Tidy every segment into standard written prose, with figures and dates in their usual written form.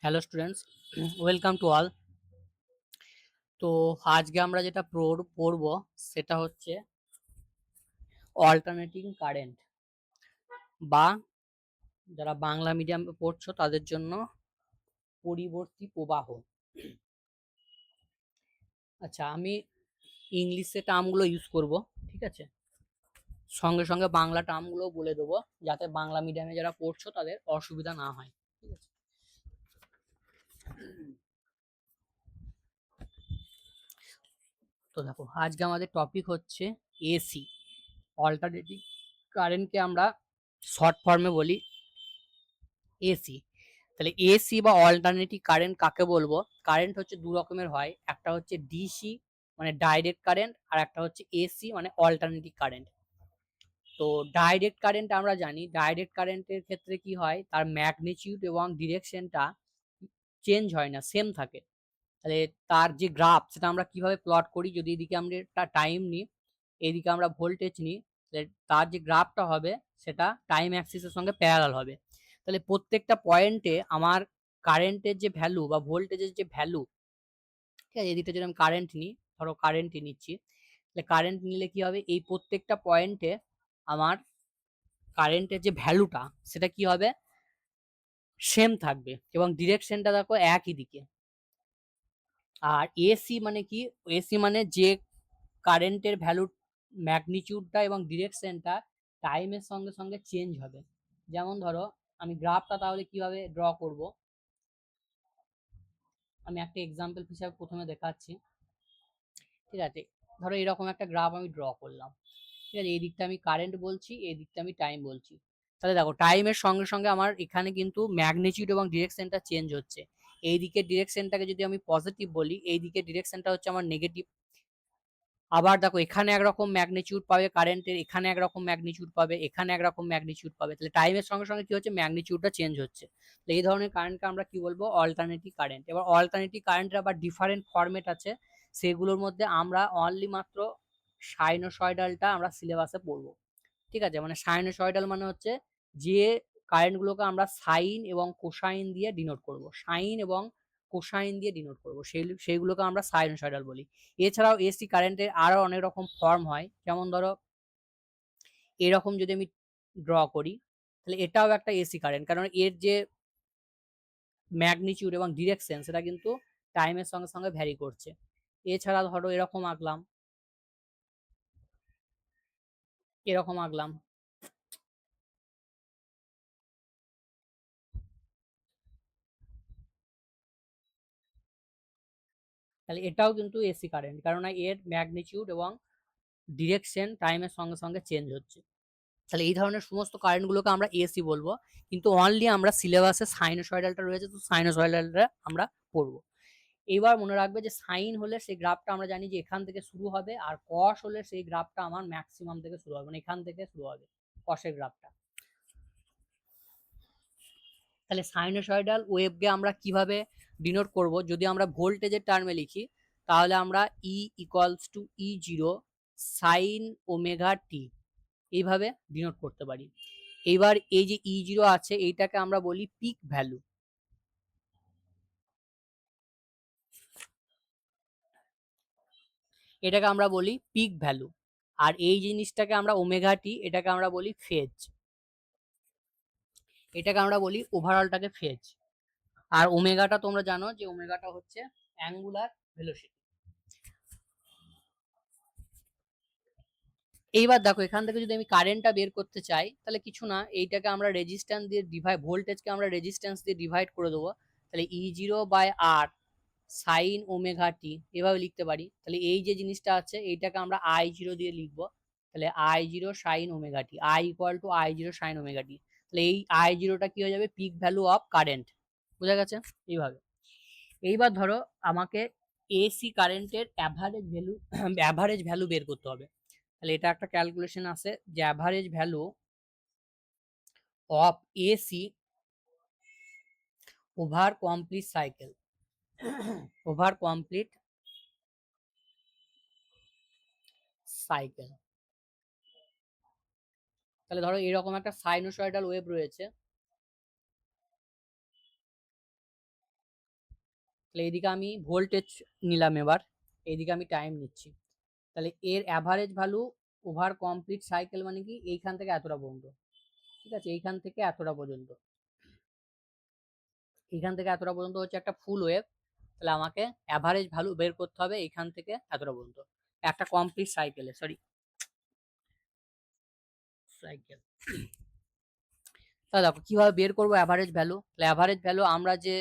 Hello students, welcome to all. তো আজকে আমরা যেটা পড়বো সেটা হচ্ছে অল্টারনেটিং কারেন্ট, বা যারা বাংলা মিডিয়ামে পড়ছো তাদের জন্য পরিবর্তী প্রবাহ। আচ্ছা, আমি ইংলিশে টার্মগুলো ইউজ করব, ঠিক আছে? সঙ্গে সঙ্গে বাংলা টার্মগুলো বলে দেবো, যাতে বাংলা মিডিয়ামে যারা পড়ছো তাদের অসুবিধা না হয়, ঠিক আছে? তো দেখো, আজকে আমাদের টপিক হচ্ছে এসি, অল্টারনেটিং কারেন্টকে আমরা শর্ট ফর্মে বলি এসি। তাহলে এসি বা অল্টারনেটিং কারেন্ট কাকে বলবো? কারেন্ট হচ্ছে দু রকমের হয়, একটা হচ্ছে ডিসি মানে ডাইরেক্ট কারেন্ট, আর একটা হচ্ছে এসি মানে অল্টারনেটিং কারেন্ট। তো ডাইরেক্ট কারেন্ট আমরা জানি, ডাইরেক্ট কারেন্টের ক্ষেত্রে কি হয়, তার ম্যাগনিটিউড এবং ডিরেকশনটা চেঞ্জ হয় না, সেম থাকে। তাহলে তার যে গ্রাফ সেটা আমরা কিভাবে প্লট করি, যদি এদিকে আমরা টাইম নিই, এদিকে আমরা ভোল্টেজ নিই, তার যে গ্রাফটা হবে সেটা টাইম অ্যাক্সিসের সঙ্গে প্যারালাল হবে। তাহলে প্রত্যেকটা পয়েন্টে আমার কারেন্টের যে ভ্যালু বা ভোল্টেজের যে ভ্যালু, ঠিক আছে, এদিকটা যদি আমি কারেন্ট নিই, ধরো কারেন্টই নিচ্ছি, তাহলে কারেন্ট নিলে কি হবে, এই প্রত্যেকটা পয়েন্টে আমার কারেন্টের যে ভ্যালুটা সেটা কি হবে, সেম থাকবে, এবং ডিরেকশনটা দেখো একই দিকে। আর এসি মানে কি, এসি মানে যে কারেন্টের ভ্যালু ম্যাগনিটিউডটা এবং ডিরেকশনটা টাইমের সঙ্গে সঙ্গে চেঞ্জ হবে। যেমন ধরো, আমি গ্রাফটা তাহলে কিভাবে ড্র করব, আমি একটা এক্সাম্পল হিসাবে প্রথমে দেখাচ্ছি, ঠিক আছে? ধরো এরকম একটা গ্রাফ আমি ড্র করলাম, ঠিক আছে? এই দিকটা আমি কারেন্ট বলছি, এই দিকটা আমি টাইম বলছি। তাহলে দেখো, টাইমের সঙ্গে সঙ্গে আমার এখানে কিন্তু ম্যাগনিটিউড এবং ডিরেকশনটা চেঞ্জ হচ্ছে। এই দিকের ডিরেকশনটাকে যদি আমি পজিটিভ বলি, এই দিকের ডিরেকশনটা হচ্ছে আমার নেগেটিভ। আবার দেখো, এখানে একরকম ম্যাগনিটিউড পাবে কারেন্টের, এখানে একরকম ম্যাগনিটিউড পাবে, এখানে একরকম ম্যাগনিটিউড পাবে। তাহলে টাইমের সঙ্গে সঙ্গে কি হচ্ছে, ম্যাগনিটিউডটা চেঞ্জ হচ্ছে। তো এই ধরনের কারেন্টকে আমরা কি বলবো, অল্টারনেটিং কারেন্ট। এবার অল্টারনেটিং কারেন্টের আবার ডিফারেন্ট ফরম্যাট আছে, সেগুলোর মধ্যে আমরা অনলি মাত্র সাইনোসয়েডালটা আমরা সিলেবাসে পড়বো, ঠিক আছে? মানে সাইনোসয়েডাল মানে হচ্ছে যে কারেন্টগুলোকে আমরা সাইন এবং কোসাইন দিয়ে ডিনোট করব, সাইন এবং কোসাইন দিয়ে ডিনোট করব, সেইগুলোকে আমরা সাইনোসয়েডাল বলি। এছাড়াও এসি কারেন্টের আরো অনেক রকম ফর্ম হয়, যেমন ধরো এরকম যদি আমি ড্র করি, তাহলে এটাও একটা এসি কারেন্ট, কারণ এর যে ম্যাগনিটিউড এবং ডিরেকশন সেটা কিন্তু টাইমের সঙ্গে সঙ্গে ভ্যারি করছে। এছাড়া ধরো এরকম আঁকলাম, এরকম আঁকলাম, তাহলে এটাও কিন্তু এসি কারেন্ট, কারণ এর ম্যাগনিটিউড এবং ডিরেকশন টাইমের সঙ্গে সঙ্গে চেঞ্জ হচ্ছে। তাহলে এই ধরনের সমস্ত কারেন্টগুলোকে আমরা এসি বলবো, কিন্তু অনলি আমরা সিলেবাসে সাইনোসয়েডালটা রয়েছে, তো সাইনোসয়েডালটা আমরা পড়বো। এবার মনে রাখবে যে সাইন হলে সেই গ্রাফটা আমরা জানি যে এখান থেকে শুরু হবে, আর কস হলে সেই গ্রাফটা আমার ম্যাক্সিমাম থেকে শুরু হবে, মানে এখান থেকে শুরু হবে কসের গ্রাফটা। তাহলে সাইনোসয়েডাল ওয়েভকে আমরা কিভাবে ডিনোট করব, যদি আমরা ভোল্টেজের টার্মে লিখি, তাহলে আমরা E equals to E zero sine omega t এইভাবে ডিনোট করতে পারি। এবার এই যে ই জিরো আছে, এইটাকে আমরা বলি পিক ভ্যালু, এটাকে আমরা বলি পিক ভ্যালু। আর এই জিনিসটাকে আমরা ওমেগা টি, এটাকে আমরা বলি ফেজ, এটাকে আমরা বলি ওভারঅলটাকে ফেজ। আর ওমেগাটা তোমরা জানো যে ওমেগাটা হচ্ছে অ্যাঙ্গুলার ভেলোসিটি। এইবার দেখো, এখান থেকে যদি আমি কারেন্টটা বের করতে চাই, তাহলে কিছু না, এইটাকে আমরা রেজিস্ট্যান্স দিয়ে ডিভাইড, ভোল্টেজকে আমরা রেজিস্ট্যান্স দিয়ে ডিভাইড করে দেবো। তাহলে E zero by R sine omega t এভাবে লিখতে পারি। তাহলে এই যে জিনিসটা আছে এইটাকে আমরা আই জিরো দিয়ে লিখবো। তাহলে I zero sine omega t, I equal to I zero sine omega t. তাহলে এই আই জিরোটা কি হয়ে যাবে, পিক ভ্যালু অফ কারেন্ট। বোঝা গেছে? এইভাবে। এইবার ধরো আমাকে এসি কারেন্টের অ্যাভারেজ ভ্যালু বের করতে হবে। তাহলে এটা একটা ক্যালকুলেশন আছে, যে average value of AC over complete cycle, over complete cycle. তাহলে ধরো এরকম একটা সাইনোসয়েডাল ওয়েভ রয়েছে, তাহলে এইদিকে আমি ভোল্টেজ নিলাম, এবার এইদিকে আমি টাইম নিচ্ছি। তাহলে এর average value over complete cycle মানে কি এইখান থেকে এতটা পর্যন্ত, ঠিক আছে, এইখান থেকে এতটা পর্যন্ত, এইখান থেকে এতটা পর্যন্ত হচ্ছে একটা ফুল ওয়েভ। তাহলে আমাকে অ্যাভারেজ ভ্যালু বের করতে হবে এইখান থেকে এতটা পর্যন্ত একটা কমপ্লিট সাইকেলে, সরি সাইকেল। তাহলে দেখো কিভাবে বের করবো অ্যাভারেজ ভ্যালু। তাহলে অ্যাভারেজ ভ্যালু আমরা যে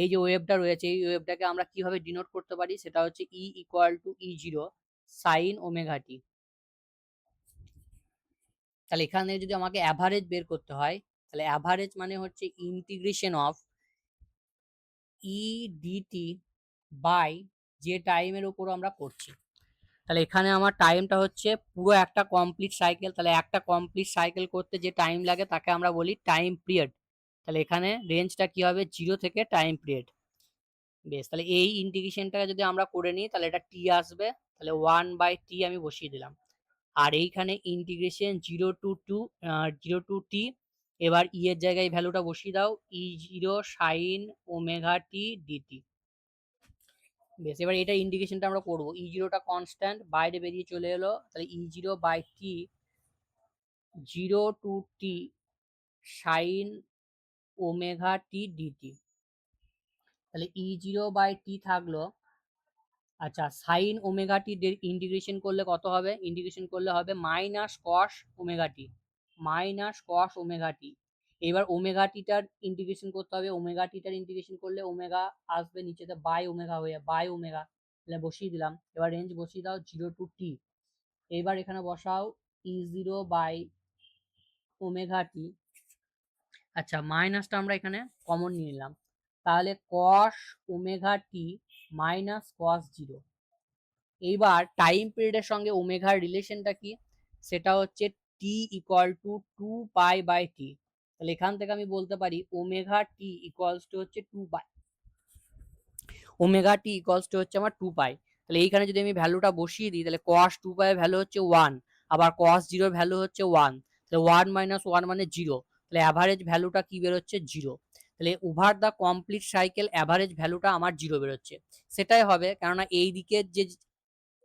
এই যে ওয়েভটা রয়েছে এই ওয়েভটাকে আমরা কিভাবে ডিনোট করতে পারি, সেটা হচ্ছে E equal to E zero sine omega t. তাহলে এখানে যদি আমাকে অ্যাভারেজ বের করতে হয়, তাহলে অ্যাভারেজ মানে হচ্ছে integration of E dt by যে টাইমের উপর আমরা করছি। তাহলে এখানে আমার টাইমটা হচ্ছে পুরো একটা কমপ্লিট সাইকেল। তাহলে একটা কমপ্লিট সাইকেল করতে যে টাইম লাগে তাকে আমরা বলি টাইম পিরিয়ড। তাহলে এখানে রেঞ্জটা কি হবে, 0 থেকে টাইম পিরিয়ড। বেশ, তাহলে এই ইন্টিগ্রেশনটাকে যদি আমরা করে নিই তাহলে এটা টি আসবে, তাহলে 1/t আমি বসিয়ে দিলাম। আর এইখানে ইন্টিগ্রেশন 0 to 2 এবার ই এর জায়গায় ভ্যালুটা বসিয়ে দাও, ই zero sine omega t DT. বেশ, এবার এটা ইন্ডিকেশনটা আমরা করবো, ই জিরোটা কনস্ট্যান্ট বাইরে বেরিয়ে চলে এলো, তাহলে E zero by t 0 to t sine omega t dt. তাহলে ই জিরো বাই টি থাকলো, আচ্ছা সাইন ওমেগা টি ইন্টিগ্রেশন করলে কত হবে, ইন্টিগ্রেশন করলে হবে মাইনাস কস ওমেগা টি, মাইনাস কস ওমেগা টি। এবার ওমেগা টিটার ইন্টিগ্রেশন করতে হবে, ওমেগা টিটার ইন্টিগ্রেশন করলে ওমেগা আসবে নিচেতে বাই ওমেগা হয়ে, বাই ওমেগা। তাহলে বসিয়ে দিলাম, এবার রেঞ্জ বসিয়ে দাও 0 to t। এবার এখানে বসাও ই জিরো বাই ওমেগা টি, আচ্ছা মাইনাসটা আমরা এখানে কমন নিয়ে নিলাম, তাহলে কস ওমেগা টি মাইনাস কস জিরো। এইবার টাইম পিরিয়ডের সঙ্গে ওমেগার রিলেশনটা কি, সেটা হচ্ছে টি ইকুয়াল টু 2π/t। তাহলে এখান থেকে আমি বলতে পারি ওমেগা টি ইকুয়ালস টু হচ্ছে 2π, ওমেগা টি ইকুয়ালস টু হচ্ছে আমার 2π। তাহলে এইখানে যদি আমি ভ্যালুটা বসিয়ে দিই তাহলে cos 2π এর ভ্যালু হচ্ছে 1, আবার cos 0 এর ভ্যালু হচ্ছে 1, তাহলে 1 - 1 মানে 0। তাহলে অ্যাভারেজ ভ্যালুটা কি বেরোচ্ছে, 0। তাহলে over the complete cycle average ভ্যালুটা আমার 0 বেরোচ্ছে। সেটাই হবে, কেননা এই দিকের যে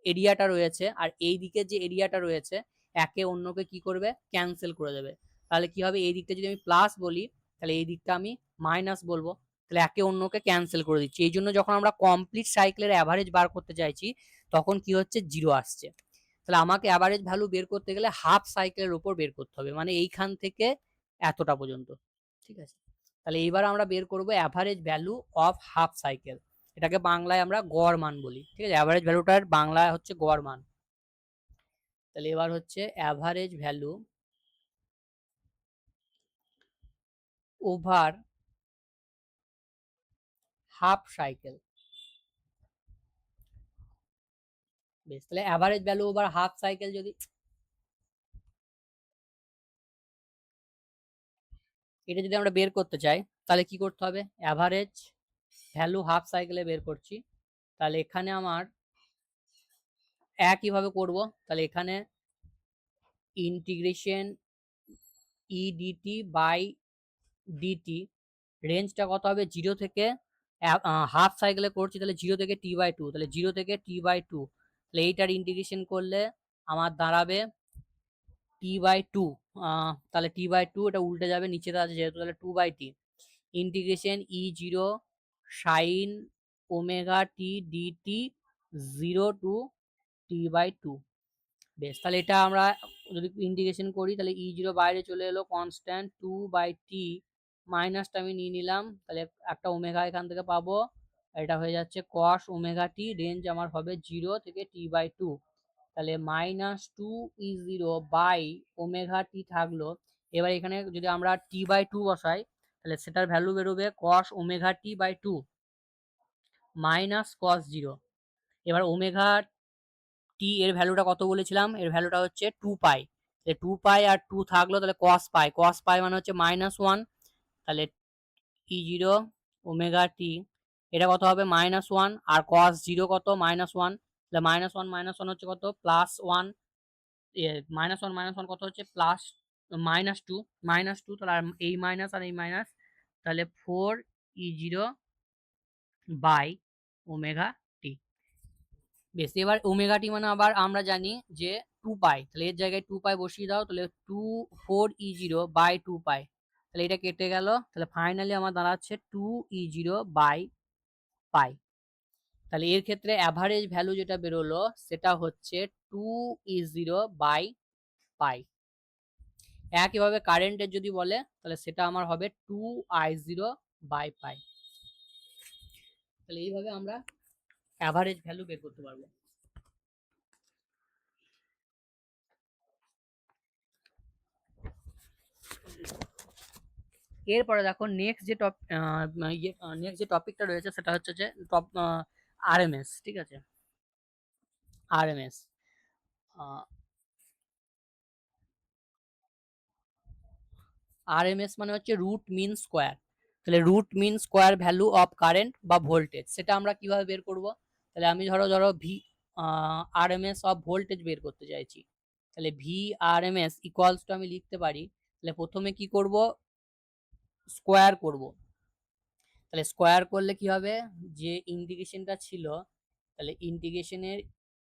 এরিয়াটা রয়েছে আর এই দিকের যে এরিয়াটা রয়েছে একে অন্যকে কি করবে, ক্যান্সেল করে দেবে। তাহলে কি হবে, এই দিকটা যদি আমি প্লাস বলি তাহলে এই দিকটা আমি মাইনাস বলবো, তাহলে একে অন্যকে ক্যান্সেল করে দিচ্ছি। এই জন্য যখন আমরা কমপ্লিট সাইকেলের অ্যাভারেজ বার করতে চাইছি তখন কি হচ্ছে, 0 আসছে। তাহলে আমাকে অ্যাভারেজ ভ্যালু বের করতে গেলে হাফ সাইকেলের উপর বের করতে হবে, মানে এইখান থেকে এতটা পর্যন্ত, ঠিক আছে। তাহলে এইবার আমরা বের করবো average value of half cycle, এটাকে বাংলায় আমরা গড় মান বলি, ঠিক আছে। অ্যাভারেজ ভ্যালুটার বাংলায় হচ্ছে গড় মান। তাহলে এবার হচ্ছে average value over half cycle. বেশ, তাহলে average value over half cycle যদি এটা যদি আমরা বের করতে চাই তাহলে কি করতে হবে, অ্যাভারেজ ভ্যালু হাফ সাইকেলে বের করছি। তাহলে এখানে আমার একইভাবে করব, তাহলে এখানে integration E dt by dt রেঞ্জটা কত হবে, 0 থেকে হাফ সাইকেলে করছি, তাহলে 0 থেকে t/2, তাহলে 0 থেকে t/2। তাহলে এইটার ইন্টিগ্রেশন করলে আমার দাঁড়াবে t/2, তাহলে t/2 এটা উল্টে যাবে নিচেতে আছে যেহেতু, তাহলে 2/t integration E zero sine omega t dt 0 to t/2। বেশ, তাহলে এটা আমরা যদি ইন্টিগ্রেশন করি তাহলে ই জিরো বাইরে চলে এলো, কনস্ট্যান্ট 2/t মাইনাসটা আমি নিয়ে নিলাম, তাহলে একটা ওমেগা এখান থেকে পাবো, এটা হয়ে যাচ্ছে কস ওমেগা টি, রেঞ্জ আমার হবে 0 থেকে t/2। তাহলে -2 ই জিরো বাই ওমেগা টি থাকলো। এবার এখানে যদি আমরা t/2 বসাই তাহলে সেটার ভ্যালু বেরোবে cos omega t by 2 minus cos 0। এবার ওমেগা টি এর ভ্যালুটা কত বলেছিলাম, এর ভ্যালুটা হচ্ছে 2π, 2π আর 2 থাকলো, তাহলে cos π, cos π মানে হচ্ছে -1। তাহলে ই জিরো ওমেগা টি এটা কত হবে, -1, আর cos 0 কত, -1, তাহলে -1 হচ্ছে কত, +1, -1 কত হচ্ছে প্লাস -2, তাহলে এই মাইনাস আর এই মাইনাস, তাহলে 4 ই জিরো বাই ওমেগা টি। বেশ, এবার ওমেগা টি মানে আবার আমরা জানি যে 2 পাই, তাহলে এর জায়গায় 2 পাই বসিয়ে দাও, তাহলে 4E0/2 পাই, তাহলে এটা কেটে গেল, তাহলে ফাইনালি আমার দাঁড়াচ্ছে 2E0/পাই। তাহলে এর ক্ষেত্রে অ্যাভারেজ ভ্যালু যেটা বেরোলো সেটা হচ্ছে 2E0/পাই। একইভাবে কারেন্টের যদি বলে তাহলে সেটা আমার হবে 2I0/পাই। তাহলে এইভাবে আমরা অ্যাভারেজ ভ্যালু বের করতে পারবো। এরপরে দেখো নেক্সট যে টপিকটা রয়েছে সেটা হচ্ছে যে আরএমএস। ঠিক আছে, আরএমএস আরএমএস মানে হচ্ছে রুট মিন স্কোয়ার। তাহলে root mean square value of current বা ভোল্টেজ, সেটা আমরা কিভাবে বের করব? তাহলে আমি ধরো আরএমএস অফ ভোল্টেজ বের করতে চাইছি, তাহলে ভি আরএমএস ইকুয়ালস টু আমি লিখতে পারি, তাহলে প্রথমে কি করব, স্কোয়ার করব। তাহলে স্কোয়ার করলে কি হবে, যে ইন্টিগ্রেশনটা ছিল, তাহলে ইন্টিগ্রেশনের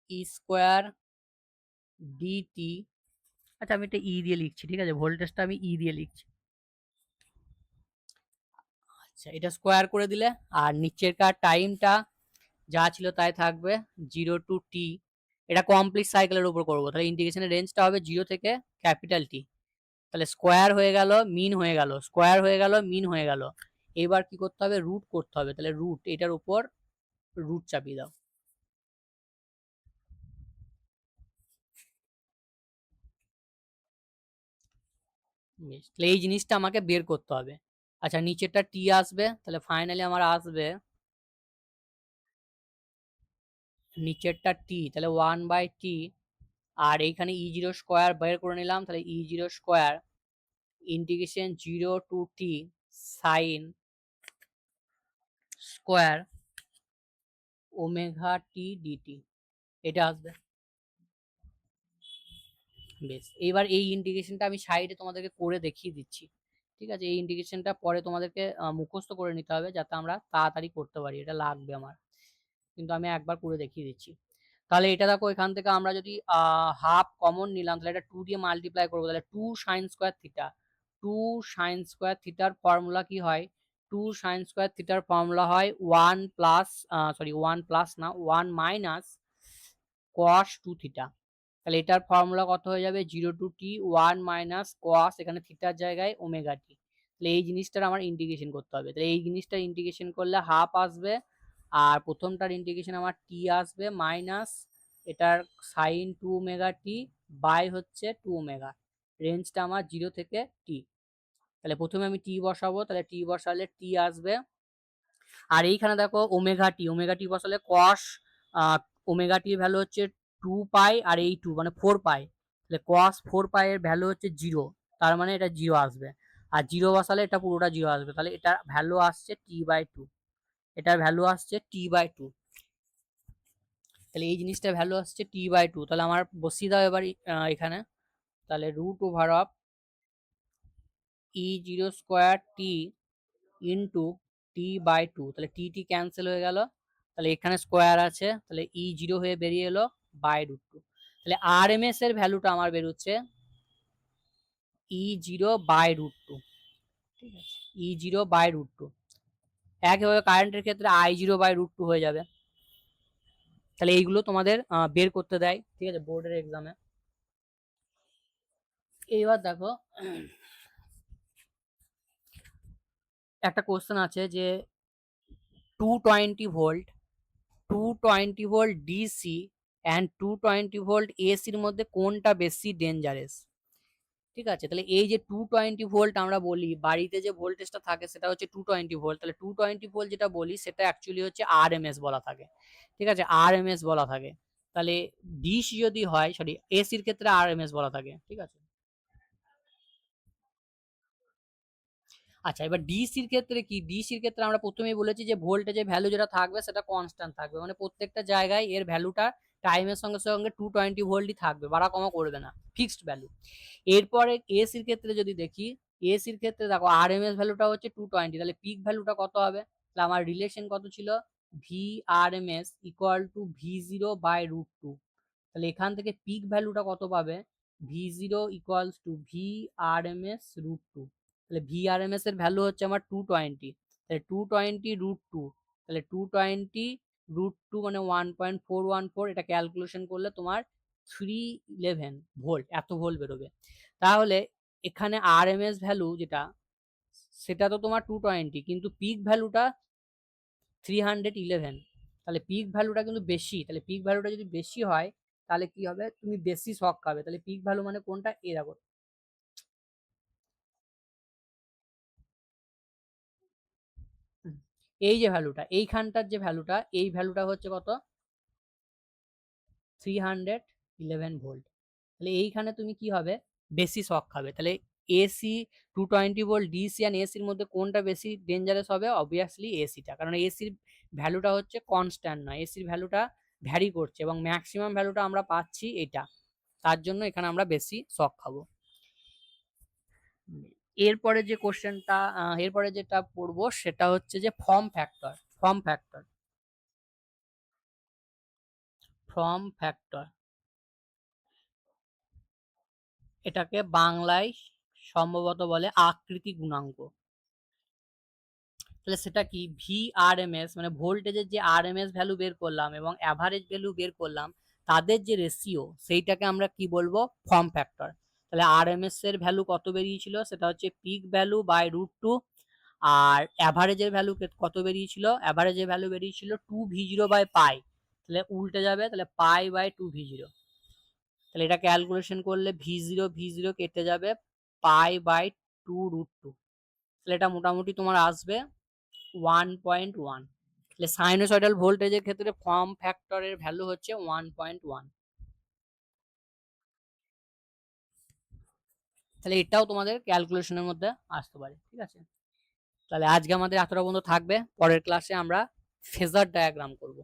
ই স্কোয়ার ডিটি, আচ্ছা আমি এটা ই দিয়ে লিখছি, ঠিক আছে, ভোল্টেজটা আমি ই দিয়ে লিখছি। আচ্ছা, এটা স্কোয়ার করে দিলে আর নিচেরকার টাইমটা যা ছিল তাই থাকবে 0 টু টি। এটা কমপ্লিট সাইকেলের উপর করবো, তাহলে ইন্টিগ্রেশনের রেঞ্জটা হবে 0 থেকে ক্যাপিটাল টি। তাহলে স্কোয়ার হয়ে গেল, মিন হয়ে গেল, স্কোয়ার হয়ে গেল, মিন হয়ে গেল। এবার কি করতে হবে, রুট করতে হবে, তাহলে রুট, এটার উপর রুট চাপিয়ে দাও। বেশ, তাহলে এই জিনিসটা আমাকে বের করতে হবে। আচ্ছা, নিচেরটা টি আসবে, তাহলে ফাইনালি আমার আসবে নিচেরটা টি, তাহলে 1/t, আর এইখানে E0 স্কোয়ার বের করে নিলাম, তাহলে E0 স্কোয়ার ইন্টিগ্রেশন 0 টু টি sine square omega t DT, এটা আসবে। বেশ, এইবার এই ইন্টিগ্রেশনটা আমি সাইডে তোমাদেরকে করে দেখিয়ে দিচ্ছি। ঠিক আছে, এই ইন্টিগ্রেশনটা পরে তোমাদেরকে মুখস্থ করে নিতে হবে যাতে আমরা তাড়াতাড়ি করতে পারি, এটা লাগবে আমার, কিন্তু আমি একবার করে দেখিয়ে দিচ্ছি। তাহলে এটা দেখো, এখান থেকে আমরা যদি হাফ কমন নিলাম, তাহলে এটা 2 দিয়ে মাল্টিপ্লাই করবো, তাহলে 2 sine square theta. 2 sine square থিটার ফর্মুলা কি হয়, 2 সাইন স্কোয়ার থিটার ফর্মুলা হয় 1 প্লাস, সরি 1 প্লাস না, 1 মাইনাস কস 2 থিটা। তাহলে এটার ফর্মুলা কত হয়ে যাবে, 0 টু টি 1 মাইনাস কস, এখানে থিটার জায়গায় ওমেগা টি। তাহলে এই জিনিসটার আমার ইন্টিগ্রেশন করতে হবে, তাহলে এই জিনিসটা ইন্টিগ্রেশন করলে হাফ আসবে, আর প্রথমটার ইন্টিগ্রেশন আমার টি আসবে মাইনাস এটার সাইন 2 ওমেগা টি বাই হচ্ছে 2 ওমেগা, রেঞ্জটা আমার 0 থেকে টি। তাহলে প্রথমে আমি টি বসাবো, তাহলে টি বসালে টি আসবে, আর এইখানে দেখো ওমেগা টি বসালে কস ওমেগা টির ভ্যালু হচ্ছে 2 পাই, আর এই 2 মানে 4 পাই, তাহলে কস 4 পাই এর ভ্যালু হচ্ছে 0, তার মানে এটা 0 আসবে, আর 0 বসালে এটা পুরোটা 0 আসবে, তাহলে এটা ভ্যালু আসছে t/2, এটার ভ্যালু আসছে t/2। তাহলে এই জিনিসটা ভ্যালু আসছে t/2, তাহলে আমার বসিয়ে দাও এবার এখানে, তাহলে root over of E0 square t into t/2, তাহলে টি টি ক্যান্সেল হয়ে গেল, তাহলে এখানে স্কোয়ার আছে, তাহলে E0 হয়ে বেরিয়ে এলো /√2। তাহলে আরএমএস এর ভ্যালুটা আমার বেরোচ্ছে E0/√2। ঠিক আছে, E0/√2। একইভাবে কারেন্টের ক্ষেত্রে I0/√2 হয়ে যাবে। তাহলে এইগুলো তোমাদের বের করতে দেয়, ঠিক আছে, বোর্ডের এক্সামে। এইবার দেখো, একটা কোশ্চেন আছে যে 220 volt 220 volt DC and 220 volt এসির মধ্যে কোনটা বেশি ডেঞ্জারাস। ঠিক আছে, তাহলে এই যে 220 ভোল্ট আমরা বলি, বাড়িতে যে ভোল্টেজটা থাকে সেটা হচ্ছে 220 ভোল্ট, তাহলে 220 ভোল্ট যেটা বলি সেটা অ্যাকচুয়ালি হচ্ছে আরএমএস বলা থাকে। ঠিক আছে, আরএমএস বলা থাকে, তাহলে ডিসি যদি হয়, সরি এসির ক্ষেত্রে আরএমএস বলা থাকে। ঠিক আছে, আচ্ছা এবার ডিসির ক্ষেত্রে কি, ডিসির ক্ষেত্রে আমরা প্রথমেই বলেছি যে ভোল্টেজের ভ্যালু যেটা থাকবে সেটা কনস্ট্যান্ট থাকবে, মানে প্রত্যেকটা জায়গায় এর ভ্যালুটা টাইমের সঙ্গে সঙ্গে 220 ভোল্টই থাকবে, বাড়া কমা করবে না, ফিক্সড ভ্যালু। এরপরে এসির ক্ষেত্রে যদি দেখি, এসির ক্ষেত্রে দেখো আরএমএস ভ্যালুটা হচ্ছে 220, তাহলে পিক ভ্যালুটা কত হবে, তাহলে আমার রিলেশন কত ছিল, VRMS equal to V0 by √2। তাহলে এখান থেকে পিক ভ্যালুটা কত পাবে? V0 equals to VRMS √2। তাহলে VRMS এর ভ্যালু হচ্ছে আমার 220। তাহলে 220 √2, তাহলে 220 √2 মানে 1.414। এটা ক্যালকুলেশন করলে তোমার 311 ভোল্ট, এত ভোল্ট বেরোবে। তাহলে এখানে RMS ভ্যালু যেটা, সেটা তো তোমার 220, কিন্তু পিক ভ্যালুটা 311। তাহলে পিক ভ্যালুটা কিন্তু বেশি। তাহলে পিক ভ্যালুটা যদি বেশি হয় তাহলে কি হবে? তুমি বেশি শক খাবে। তাহলে পিক ভ্যালু মানে কোনটা? এ দেখো, এই যে ভ্যালুটা, এইখানটার যে ভ্যালুটা, এই ভ্যালুটা হচ্ছে কত? 311 ভোল্ট। তাহলে এইখানে তুমি কি হবে? বেশি শক খাবে। তাহলে এসি 220 ভোল্ট, ডিসি আর এসির মধ্যে কোনটা বেশি ডেঞ্জারাস হবে? অবভিয়াসলি এসিটা, কারণ এসির ভ্যালুটা হচ্ছে কনস্ট্যান্ট নয়, এসির ভ্যালুটা ভ্যারি করছে এবং ম্যাক্সিমাম ভ্যালুটা আমরা পাচ্ছি এটা, তার জন্য এখানে আমরা বেশি শক খাবো। এরপরে যে কোশ্চেনটা, এরপরে যেটা পড়বো সেটা হচ্ছে যে ফর্ম ফ্যাক্টর। ফর্ম ফ্যাক্টর এটাকে বাংলায় সম্ভবত বলে আকৃতি গুণাঙ্ক। তাহলে সেটা কি? VRMS মানে ভোল্টেজের যে RMS ভ্যালু বের করলাম এবং অ্যাভারেজ ভ্যালু বের করলাম, তাদের যে রেশিও, সেইটাকে আমরা কি বলবো? Form factor. তাহলে RMS এর ভ্যালু কত বেরিয়েছিল? সেটা হচ্ছে পিক ভ্যালু বাই √2। আর অ্যাভারেজের ভ্যালু কত বেরিয়েছিল? অ্যাভারেজের ভ্যালু বেরিয়েছিল 2V0 বাই পাই। তাহলে উল্টে যাবে, তাহলে পাই বাই 2V0। তাহলে এটা ক্যালকুলেশন করলে V0 কেটে যাবে, পাই বাই 2√2। তাহলে এটা মোটামুটি তোমার আসবে 1.1। তাহলে সাইনোসয়েডাল ভোল্টেজের ক্ষেত্রে ফর্ম ফ্যাক্টরের ভ্যালু হচ্ছে 1.1। তাহলে এটাও তোমাদের ক্যালকুলেশনের মধ্যে আসতে পারে। ঠিক আছে, তাহলে আজকে আমাদের এতটা পর্যন্ত থাকবে। পরের ক্লাসে আমরা ফেজার ডায়াগ্রাম করব।